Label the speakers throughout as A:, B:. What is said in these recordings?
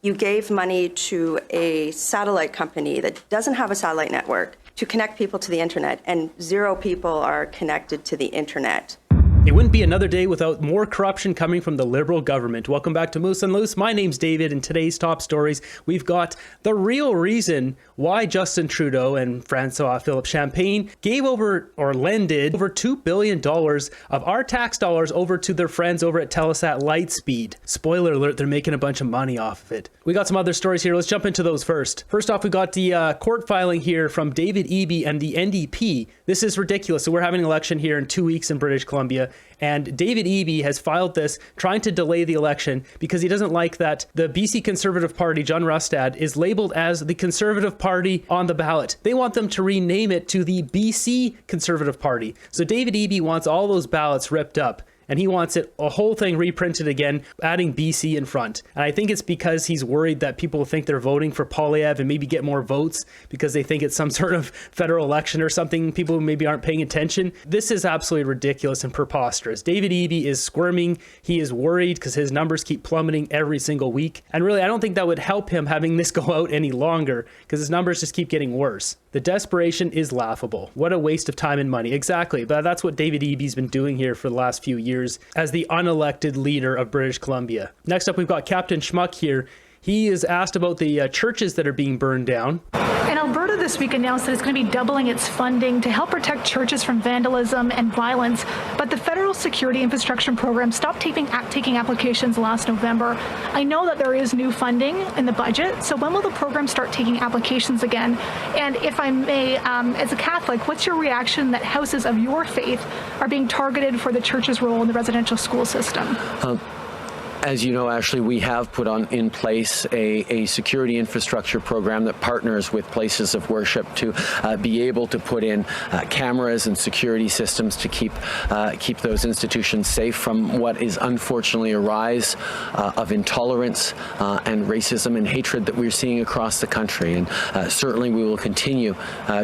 A: You gave money to a satellite company that doesn't have a satellite network to connect people to the internet, and 0 people are connected to the internet.
B: It wouldn't be another day without more corruption coming from the Liberal government. Welcome back to Moose and Loose. My name's David. In today's top stories, we've got the real reason why Justin Trudeau and Francois Philippe Champagne gave over or lended over $2 billion of our tax dollars over to their friends over at Telesat Lightspeed. Spoiler alert, they're making a bunch of money off of it. We got some other stories here. Let's jump into those first. First off, we got the court filing here from David Eby and the NDP. This is ridiculous. So we're having an election here in 2 weeks in British Columbia. And David Eby has filed this trying to delay the election because he doesn't like that the BC Conservative Party, John Rustad, is labeled as the Conservative Party on the ballot. They want them to rename it to the BC Conservative Party. So David Eby wants all those ballots ripped up. And he wants it, a whole thing reprinted again, adding BC in front. And I think it's because he's worried that people think they're voting for Poilievre and maybe get more votes because they think it's some sort of federal election or something. People who maybe aren't paying attention. This is absolutely ridiculous and preposterous. David Eby is squirming. He is worried because his numbers keep plummeting every single week. And really, I don't think that would help him having this go out any longer because his numbers just keep getting worse. The desperation is laughable. What a waste of time and money. Exactly. But that's what David Eby's been doing here for the last few years as the unelected leader of British Columbia. Next up, we've got Captain Schmuck here. He is asked about the churches that are being burned down.
C: And Alberta this week announced that it's going to be doubling its funding to help protect churches from vandalism and violence. But the Federal Security Infrastructure Program stopped taking applications last November. I know that there is new funding in the budget. So when will the program start taking applications again? And if I may, as a Catholic, what's your reaction that houses of your faith are being targeted for the church's role in the residential school system?
D: As you know, Ashley, we have put in place a security infrastructure program that partners with places of worship to be able to put in cameras and security systems to keep those institutions safe from what is unfortunately a rise of intolerance and racism and hatred that we're seeing across the country. And certainly we will continue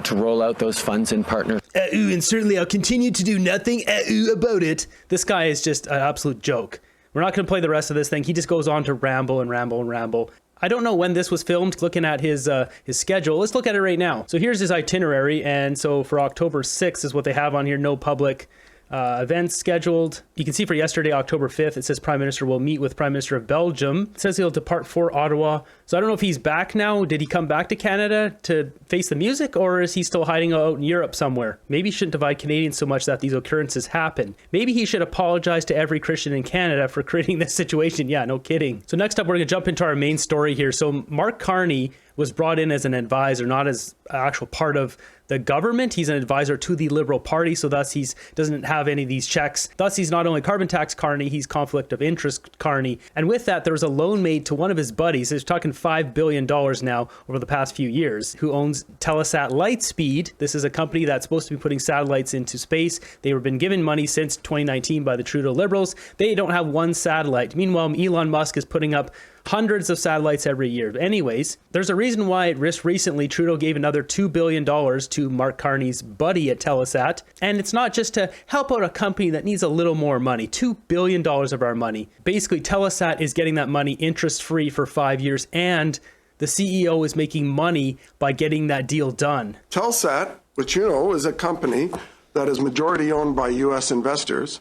D: to roll out those funds in partnership.
B: And certainly I'll continue to do nothing about it. This guy is just an absolute joke. We're not going to play the rest of this thing. He just goes on to ramble and ramble and ramble. I don't know when this was filmed, looking at his schedule. Let's look at it right now. So here's his itinerary. And so for October 6th is what they have on here. No public events scheduled. You can see for yesterday, October 5th, it says Prime Minister will meet with Prime Minister of Belgium. It says he'll depart for Ottawa. So I don't know if he's back now. Did he come back to Canada to face the music, or is he still hiding out in Europe somewhere? Maybe he shouldn't divide Canadians so much that these occurrences happen. Maybe he should apologize to every Christian in Canada for creating this situation. Yeah, no kidding. So next up, we're going to jump into our main story here. So Mark Carney was brought in as an advisor, not as an actual part of the government. He's an advisor to the Liberal Party, so thus he doesn't have any of these checks. Thus, he's not only carbon tax Carney, he's conflict of interest Carney. And with that, there was a loan made to one of his buddies. He's talking $5 billion now over the past few years, who owns Telesat Lightspeed. This is a company that's supposed to be putting satellites into space. They have been given money since 2019 by the Trudeau Liberals. They don't have one satellite. Meanwhile, Elon Musk is putting up hundreds of satellites every year. But anyways, there's a reason why recently Trudeau gave another $2 billion to Mark Carney's buddy at Telesat. And it's not just to help out a company that needs a little more money, $2 billion of our money. Basically, Telesat is getting that money interest-free for 5 years, and the CEO is making money by getting that deal done.
E: Telesat, which you know is a company that is majority owned by U.S. investors,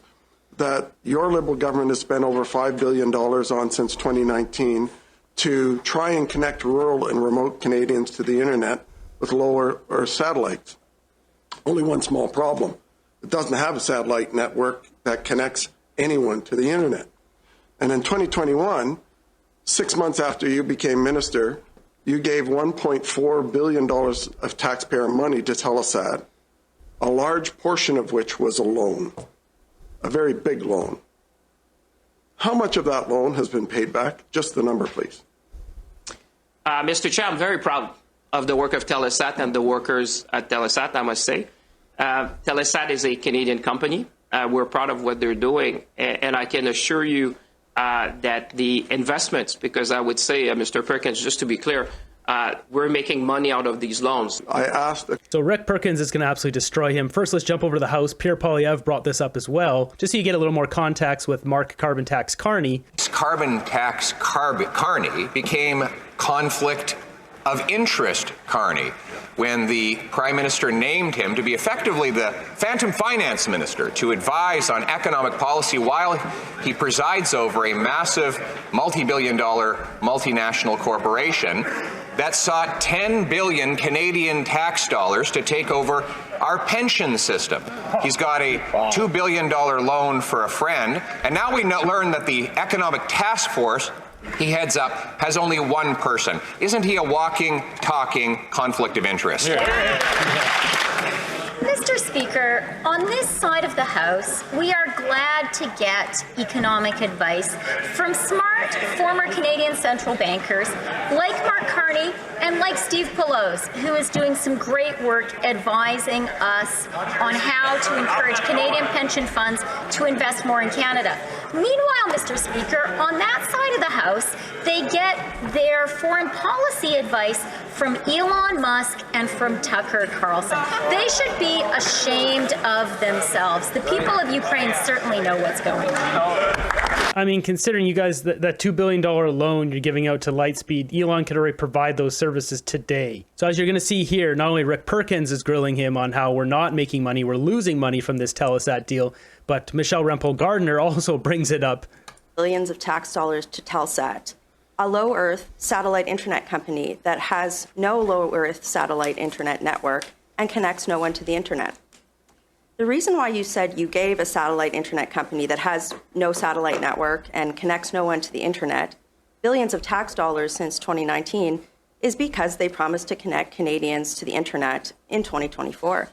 E: that your Liberal government has spent over $5 billion on since 2019 to try and connect rural and remote Canadians to the internet with lower Earth satellites. Only one small problem. It doesn't have a satellite network that connects anyone to the internet. And in 2021, 6 months after you became minister, you gave $1.4 billion of taxpayer money to Telesat, a large portion of which was a loan. A very big loan. How much of that loan has been paid back? Just the number, please.
F: Mr. Chair, I'm very proud of the work of Telesat and the workers at Telesat, I must say. Telesat is a Canadian company. We're proud of what they're doing. And I can assure you that the investments, because I would say, Mr. Perkins, just to be clear, We're making money out of these loans.
E: I asked.
B: So Rick Perkins is going to absolutely destroy him. First, let's jump over to the House. Pierre Poilievre brought this up as well, just so you get a little more context with Mark Carbon Tax Carney.
G: Carbon tax Carney became conflict of interest Carney when the Prime Minister named him to be effectively the phantom finance minister to advise on economic policy while he presides over a massive multi-billion-dollar multinational corporation that sought 10 billion Canadian tax dollars to take over our pension system. He's got a $2 billion loan for a friend, and now we learn that the Economic Task Force he heads up has only one person. Isn't he a walking, talking conflict of interest?
H: Mr. Speaker, on this side of the House, we are glad to get economic advice from smart former Canadian central bankers like Mark Carney and like Steve Pelosi, who is doing some great work advising us on how to encourage Canadian pension funds to invest more in Canada. Meanwhile, Mr. Speaker, on that side of the House, they get their foreign policy advice from Elon Musk and from Tucker Carlson. They should be ashamed of themselves. The people of Ukraine certainly know what's going on.
B: I mean, considering you guys that $2 billion loan you're giving out to Lightspeed, Elon could already provide those services today. So as you're going to see here, not only Rick Perkins is grilling him on how we're not making money, we're losing money from this Telesat deal, but Michelle Rempel-Gardner also brings it up.
A: Billions of tax dollars to Telesat, a low-Earth satellite internet company that has no low-Earth satellite internet network and connects no one to the internet. The reason why you said you gave a satellite internet company that has no satellite network and connects no one to the internet billions of tax dollars since 2019 is because they promised to connect Canadians to the internet in 2024.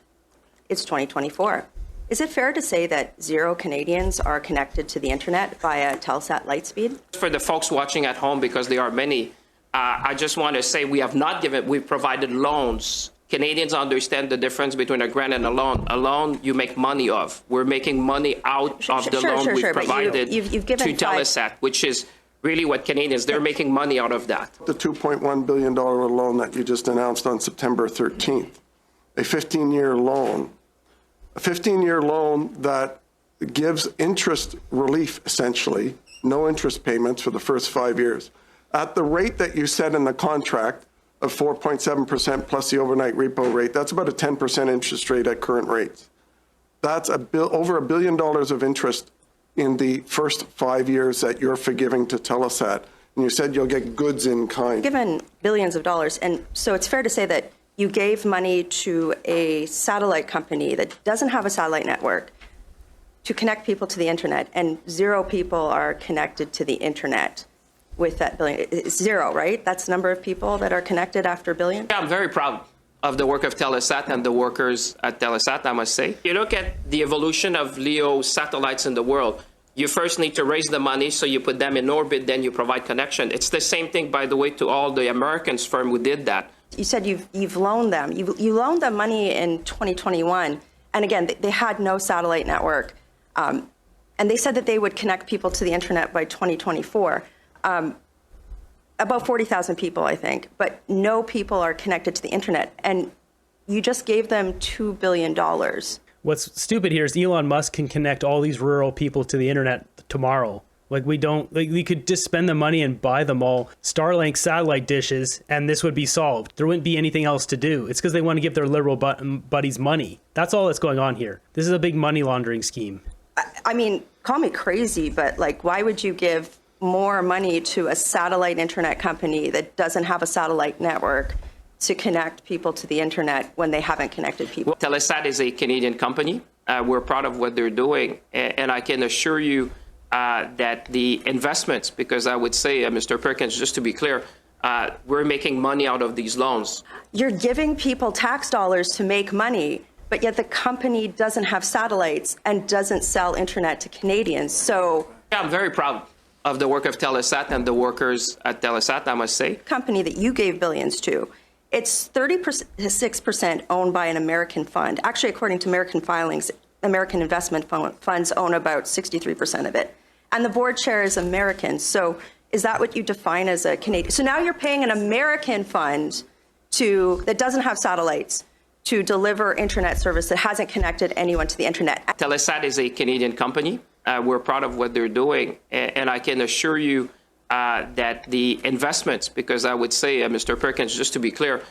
A: It's 2024. Is it fair to say that 0 Canadians are connected to the internet via Telesat Lightspeed?
F: For the folks watching at home, because there are many, I just want to say we've provided loans. Canadians understand the difference between a grant and a loan. A loan you make money of. We're making money out of the loan we've provided
A: you've given
F: to Telesat, which is really what Canadians, they're making money out of that.
E: The $2.1 billion loan that you just announced on September 13th, a 15-year loan. A 15-year loan that gives interest relief, essentially, no interest payments for the first 5 years. At the rate that you set in the contract of 4.7% plus the overnight repo rate, that's about a 10% interest rate at current rates. That's over $1 billion of interest in the first 5 years that you're forgiving to Telesat. And you said you'll get goods in kind.
A: Given billions of dollars, and so it's fair to say that you gave money to a satellite company that doesn't have a satellite network to connect people to the internet, and 0 people are connected to the internet with that billion. It's 0, right? That's the number of people that are connected after a billion?
F: Yeah, I'm very proud of the work of Telesat and the workers at Telesat, I must say. You look at the evolution of LEO satellites in the world, you first need to raise the money, so you put them in orbit, then you provide connection. It's the same thing, by the way, to all the Americans firm who did that.
A: You said you've loaned them. You loaned them money in 2021, and again, they had no satellite network, and they said that they would connect people to the internet by 2024. About 40,000 people, I think, but no people are connected to the internet, and you just gave them $2 billion.
B: What's stupid here is Elon Musk can connect all these rural people to the internet tomorrow. Like we could just spend the money and buy them all Starlink satellite dishes, and this would be solved. There wouldn't be anything else to do. It's because they want to give their liberal buddies money. That's all that's going on here. This is a big money laundering scheme.
A: I mean, call me crazy, but like, why would you give more money to a satellite internet company that doesn't have a satellite network to connect people to the internet when they haven't connected people?
F: Telesat is a Canadian company. We're proud of what they're doing, and I can assure you that the investments, because I would say, Mr. Perkins, just to be clear, we're making money out of these loans.
A: You're giving people tax dollars to make money, but yet the company doesn't have satellites and doesn't sell internet to Canadians. So
F: yeah, I'm very proud of the work of Telesat and the workers at Telesat, I must say.
A: Company that you gave billions to, it's 36% owned by an American fund. Actually, according to American filings, American investment funds own about 63% of it. And the board chair is American. So Is that what you define as a Canadian? So now you're paying an American fund that doesn't have satellites to deliver internet service that hasn't connected anyone to the internet.
F: Telesat is a Canadian company. We're proud of what they're doing. And I can assure you that the investments, because I would say, Mr. Perkins, just to be clear,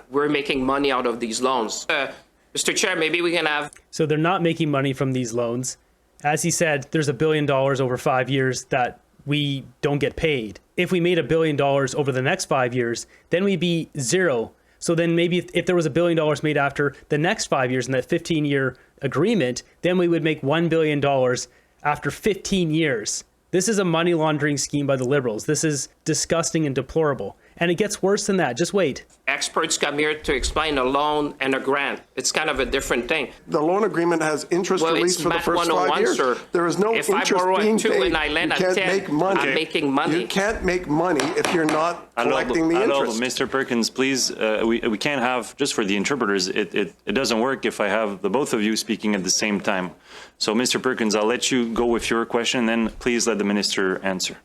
F: we're making money out of these loans. Mr. Chair, maybe we can have...
B: So they're not making money from these loans. As he said, there's $1 billion over 5 years that we don't get paid. If we made $1 billion over the next 5 years, then we'd be zero. So then maybe if there was $1 billion made after the next 5 years in that 15-year agreement, then we would make $1 billion after 15 years. This is a money laundering scheme by the Liberals. This is disgusting and deplorable. And it gets worse than that. Just wait.
F: Experts come here to explain a loan and a grant. It's kind of a different thing.
E: The loan agreement has interest released for the first 5 years.
F: Sir.
E: There is no
F: if
E: interest
F: I borrow
E: being
F: at 2
E: paid.
F: and I lend
E: You
F: at
E: can't
F: 10,
E: make money.
F: I'm making money.
E: You can't make money if you're not collecting the interest.
I: Mr. Perkins, please, we can't have, just for the interpreters, it doesn't work if I have the both of you speaking at the same time. So, Mr. Perkins, I'll let you go with your question, then please let the minister answer.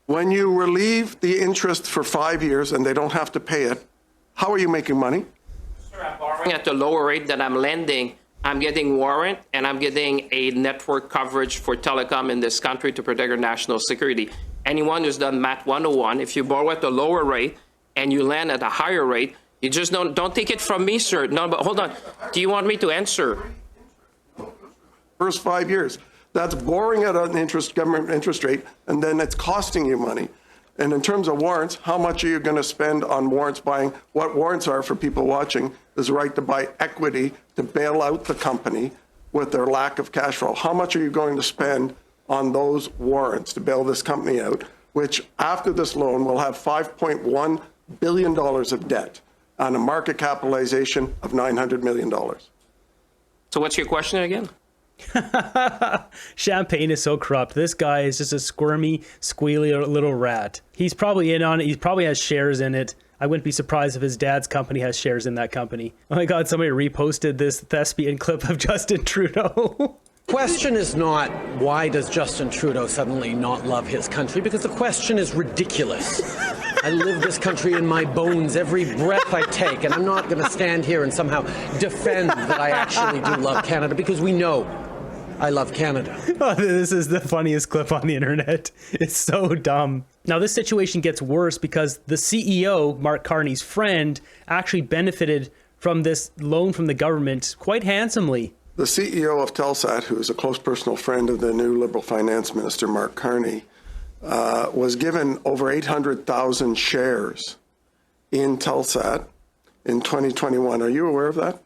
E: When you relieve the interest for 5 years and they don't have to pay it, how are you making money?
F: Sir, I'm borrowing at the lower rate that I'm lending. I'm getting warrant and I'm getting a network coverage for telecom in this country to protect our national security. Anyone who's done Math 101, if you borrow at a lower rate and you lend at a higher rate, you just don't take it from me, sir. No, but hold on. Do you want me to answer?
E: First 5 years. That's borrowing at an government interest rate, and then it's costing you money. And in terms of warrants, how much are you going to spend on warrants buying? What warrants are, for people watching, is the right to buy equity to bail out the company with their lack of cash flow. How much are you going to spend on those warrants to bail this company out, which after this loan will have $5.1 billion of debt on a market capitalization of $900 million?
F: So what's your question again?
B: Champagne is so corrupt. This guy is just a squirmy, squealy little rat. He's probably in on it. He probably has shares in it. I wouldn't be surprised if his dad's company has shares in that company. Oh my God, somebody reposted this thespian clip of Justin Trudeau.
J: Question is not why does Justin Trudeau suddenly not love his country, because the question is ridiculous. I live this country in my bones every breath I take, and I'm not going to stand here and somehow defend that I actually do love Canada, because we know I love Canada.
B: Oh, this is the funniest clip on the internet. It's so dumb. Now, this situation gets worse because the CEO, Mark Carney's friend, actually benefited from this loan from the government quite handsomely.
E: The CEO of Telesat, who is a close personal friend of the new Liberal Finance Minister, Mark Carney, was given over 800,000 shares in Telesat in 2021. Are you aware of that?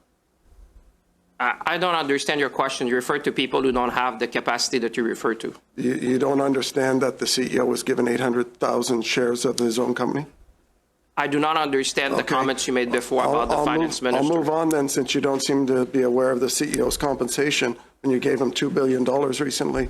F: I don't understand your question. You refer to people who don't have the capacity that you refer to.
E: You don't understand that the CEO was given 800,000 shares of his own company?
F: I do not understand the comments you made before about the finance minister.
E: I'll move on then, since you don't seem to be aware of the CEO's compensation when you gave him $2 billion recently.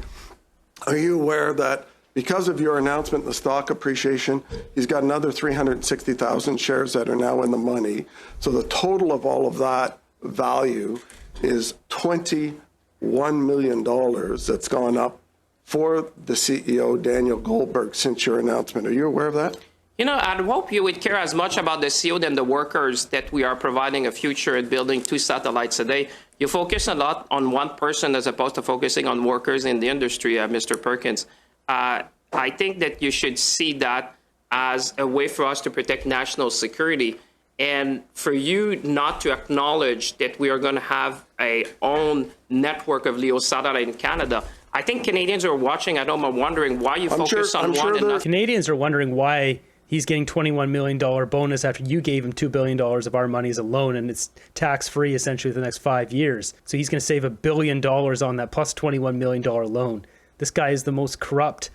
E: Are you aware that because of your announcement and the stock appreciation, he's got another 360,000 shares that are now in the money? So the total of all of that value is $21 million that's gone up for the CEO, Daniel Goldberg, since your announcement. Are you aware of that?
F: You know, I'd hope you would care as much about the CEO than the workers that we are providing a future in building 2 satellites a day. You focus a lot on one person as opposed to focusing on workers in the industry, Mr. Perkins. I think that you should see that as a way for us to protect national security. And for you not to acknowledge that we are going to have a own network of LEO satellite in Canada, I think Canadians are watching at home are wondering why you focus on one and not.
B: Canadians are wondering why he's getting $21 million bonus after you gave him $2 billion of our money as a loan, and it's tax-free essentially for the next 5 years. So he's going to save $1 billion on that plus $21 million loan. This guy is the most corrupt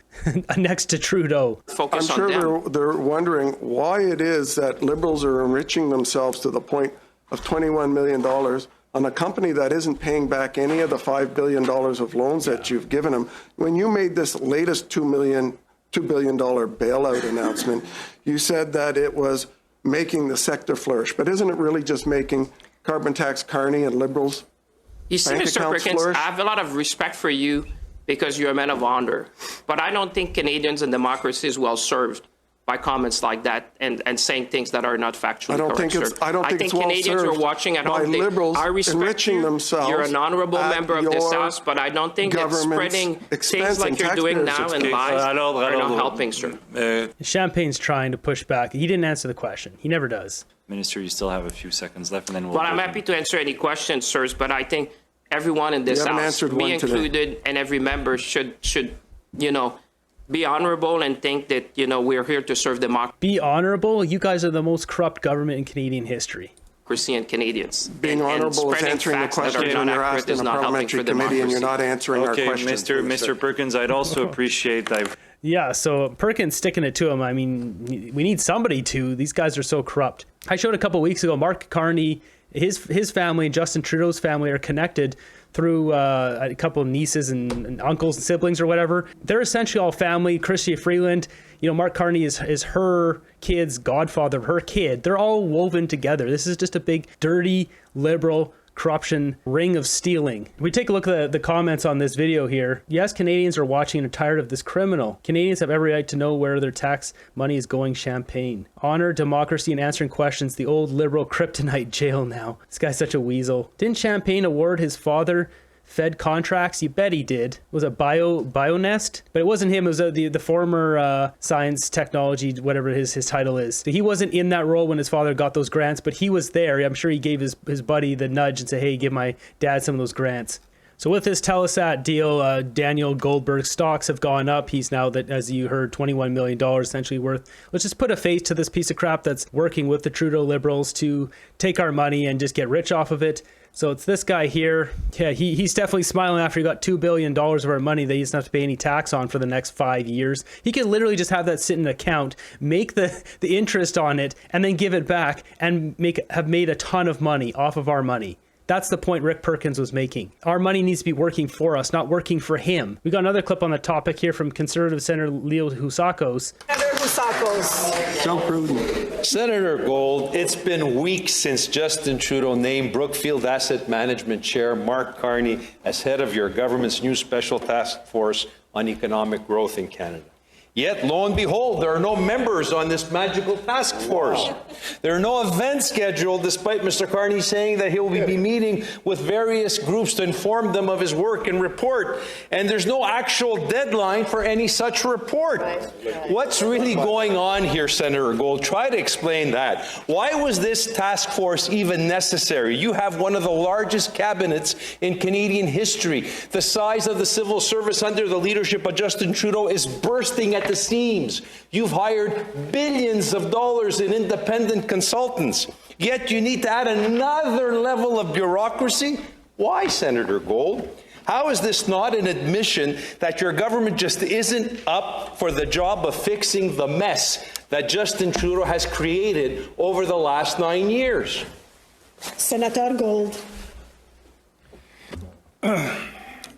B: next to Trudeau.
E: I'm sure they're wondering why it is that Liberals are enriching themselves to the point of $21 million on a company that isn't paying back any of the $5 billion of loans that you've given them. When you made this latest $2 billion bailout announcement, you said that it was making the sector flourish. But isn't it really just making carbon tax Carney and Liberals'
F: You see, Mr. Perkins, I have a lot of respect for you because you're a man of honor. But I don't think Canadians and democracy is well served by comments like that and saying things that are not factually correct, sir.
E: I don't think it's well
F: Canadians
E: served
F: are watching at
E: by
F: home.
E: liberals
F: I respect
E: enriching
F: you.
E: themselves
F: You're an honorable
E: at
F: member of this
E: your
F: House, but I don't think that
E: government's
F: spreading
E: expense
F: things like
E: and
F: you're doing now
E: taxpayers'
F: and
E: expense.
F: lies are not helping, sir.
B: Champagne's trying to push back. He didn't answer the question. He never does.
I: Minister, you still have a few seconds left, and then we'll.
F: Well, I'm happy to answer any questions, sirs, but I think everyone in this
E: You haven't
F: House,
E: answered
F: me
E: one today.
F: included, and every member should be honorable and think that, we're here to serve democracy
B: Be honorable. You guys are the most corrupt government in Canadian history.
F: and Canadians.
E: Being
F: And
E: honorable is
F: spreading
E: answering the
F: facts that
E: question
F: are
E: when
F: not
E: you're
F: accurate
E: asked in
F: is
E: a
F: not helping
E: parliamentary
F: for
E: committee and you're
F: democracy.
E: not answering our questions.
I: Mr. Perkins, I'd also appreciate that.
B: Yeah, so Perkins sticking it to him. I mean, we need somebody to. These guys are so corrupt. I showed a couple weeks ago, Mark Carney, his family and Justin Trudeau's family are connected through a couple of nieces and uncles and siblings or whatever. They're essentially all family. Chrystia Freeland, Mark Carney is her kid's godfather, her kid. They're all woven together. This is just a big, dirty, liberal corruption ring of stealing. If we take a look at the comments on this video here, yes, Canadians are watching and are tired of this criminal. Canadians have every right to know where their tax money is going. Champagne. Honor, democracy, and answering questions. The old liberal kryptonite jail now. This guy's such a weasel. Didn't Champagne award his father Fed contracts? You bet he did. Was it BioNest? But it wasn't him. It was the former science technology, whatever his title is. So he wasn't in that role when his father got those grants, but he was there. I'm sure he gave his buddy the nudge and said, hey, give my dad some of those grants. So with this Telesat deal, Daniel Goldberg's stocks have gone up. He's now, that, as you heard, $21 million essentially worth. Let's just put a face to this piece of crap that's working with the Trudeau Liberals to take our money and just get rich off of it. So it's this guy here. Yeah, he's definitely smiling after he got $2 billion of our money that he doesn't have to pay any tax on for the next 5 years. He could literally just have that sit in an account, make the interest on it, and then give it back and have made a ton of money off of our money. That's the point Rick Perkins was making. Our money needs to be working for us, not working for him. We got another clip on the topic here from Conservative Senator Leo Housakos.
K: Senator Housakos.
E: So prudent.
L: Senator Gold, it's been weeks since Justin Trudeau named Brookfield Asset Management Chair Mark Carney as head of your government's new Special Task Force on Economic Growth in Canada. Yet, lo and behold, there are no members on this magical task force. There are no events scheduled, despite Mr. Carney saying that he will be meeting with various groups to inform them of his work and report. And there's no actual deadline for any such report. What's really going on here, Senator Gold? Try to explain that. Why was this task force even necessary? You have one of the largest cabinets in Canadian history. The size of the civil service under the leadership of Justin Trudeau is bursting at the seams. You've hired billions of dollars in independent consultants, yet you need to add another level of bureaucracy? Why, Senator Gold? How is this not an admission that your government just isn't up for the job of fixing the mess that Justin Trudeau has created over the last 9 years?
K: Senator Gold.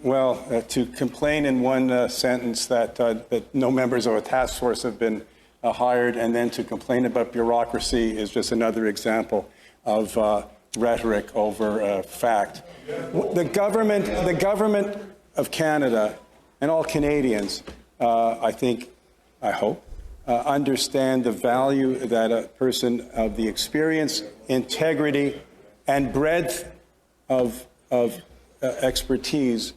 M: Well, to complain in one sentence that no members of a task force have been hired, and then to complain about bureaucracy is just another example of rhetoric over fact. The government of Canada and all Canadians, I hope, understand the value that a person of the experience, integrity, and breadth of expertise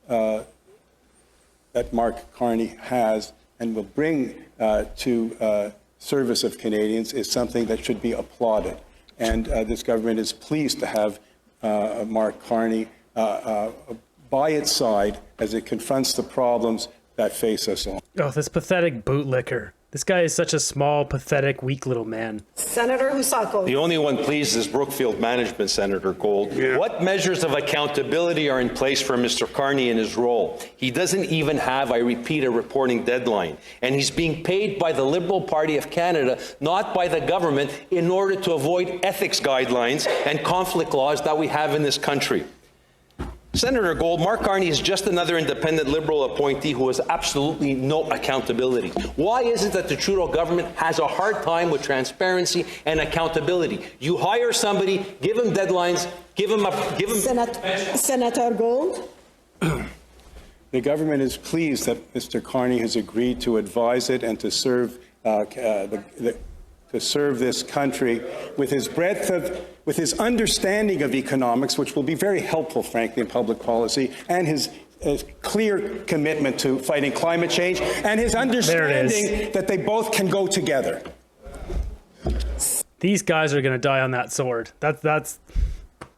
M: that Mark Carney has and will bring to service of Canadians is something that should be applauded. And this government is pleased to have Mark Carney by its side as it confronts the problems that face us all.
B: Oh, this pathetic bootlicker. This guy is such a small, pathetic, weak little man.
K: Senator Housakos.
L: The only one pleased is Brookfield Management, Senator Gold. Yeah. What measures of accountability are in place for Mr. Carney in his role? He doesn't even have, I repeat, a reporting deadline. And he's being paid by the Liberal Party of Canada, not by the government, in order to avoid ethics guidelines and conflict laws that we have in this country. Senator Gold, Mark Carney is just another independent Liberal appointee who has absolutely no accountability. Why is it that the Trudeau government has a hard time with transparency and accountability? You hire somebody, give him deadlines, give him...
K: Senator Gold.
M: The government is pleased that Mr. Carney has agreed to advise it and to serve this country with his with his understanding of economics, which will be very helpful, frankly, in public policy, and his clear commitment to fighting climate change, and his understanding that they both can go together.
B: These guys are going to die on that sword. That's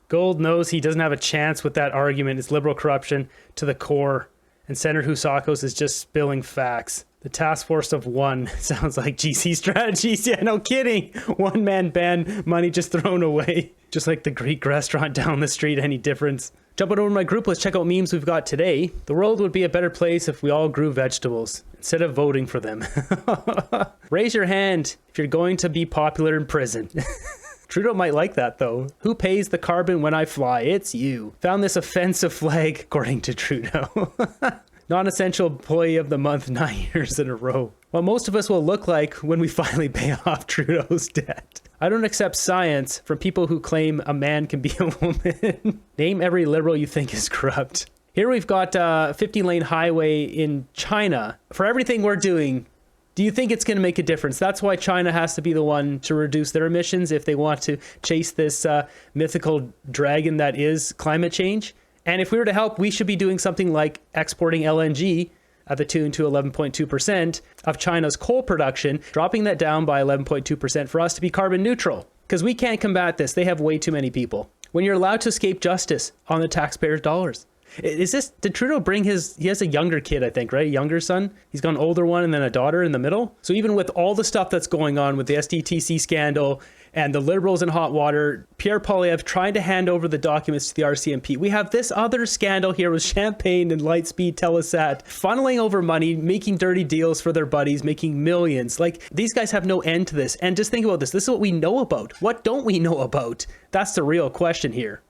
B: Gold knows he doesn't have a chance with that argument. It's liberal corruption to the core. And Senator Housakos is just spilling facts. The task force of one sounds like GC strategies. Yeah, no kidding. One man ban, money just thrown away. Just like the Greek restaurant down the street, any difference? Jumping over to my group, let's check out memes we've got today. The world would be a better place if we all grew vegetables instead of voting for them. Raise your hand if you're going to be popular in prison. Trudeau might like that, though. Who pays the carbon when I fly? It's you. Found this offensive flag, according to Trudeau. Non-essential employee of the month 9 years in a row. What most of us will look like when we finally pay off Trudeau's debt. I don't accept science from people who claim a man can be a woman. Name every liberal you think is corrupt. Here we've got a 15-lane highway in China. For everything we're doing, do you think it's going to make a difference? That's why China has to be the one to reduce their emissions if they want to chase this mythical dragon that is climate change. And if we were to help, we should be doing something like exporting LNG at the tune to 11.2% of China's coal production, dropping that down by 11.2% for us to be carbon neutral. Because we can't combat this. They have way too many people. When you're allowed to escape justice on the taxpayers' dollars. Did Trudeau bring he has a younger kid, I think, right? A younger son? He's got an older one and then a daughter in the middle. So even with all the stuff that's going on with the SDTC scandal and the Liberals in hot water, Pierre Poilievre trying to hand over the documents to the RCMP. We have this other scandal here with Champagne and Lightspeed Telesat, funneling over money, making dirty deals for their buddies, making millions. Like, these guys have no end to this. And just think about this. This is what we know about. What don't we know about? That's the real question here.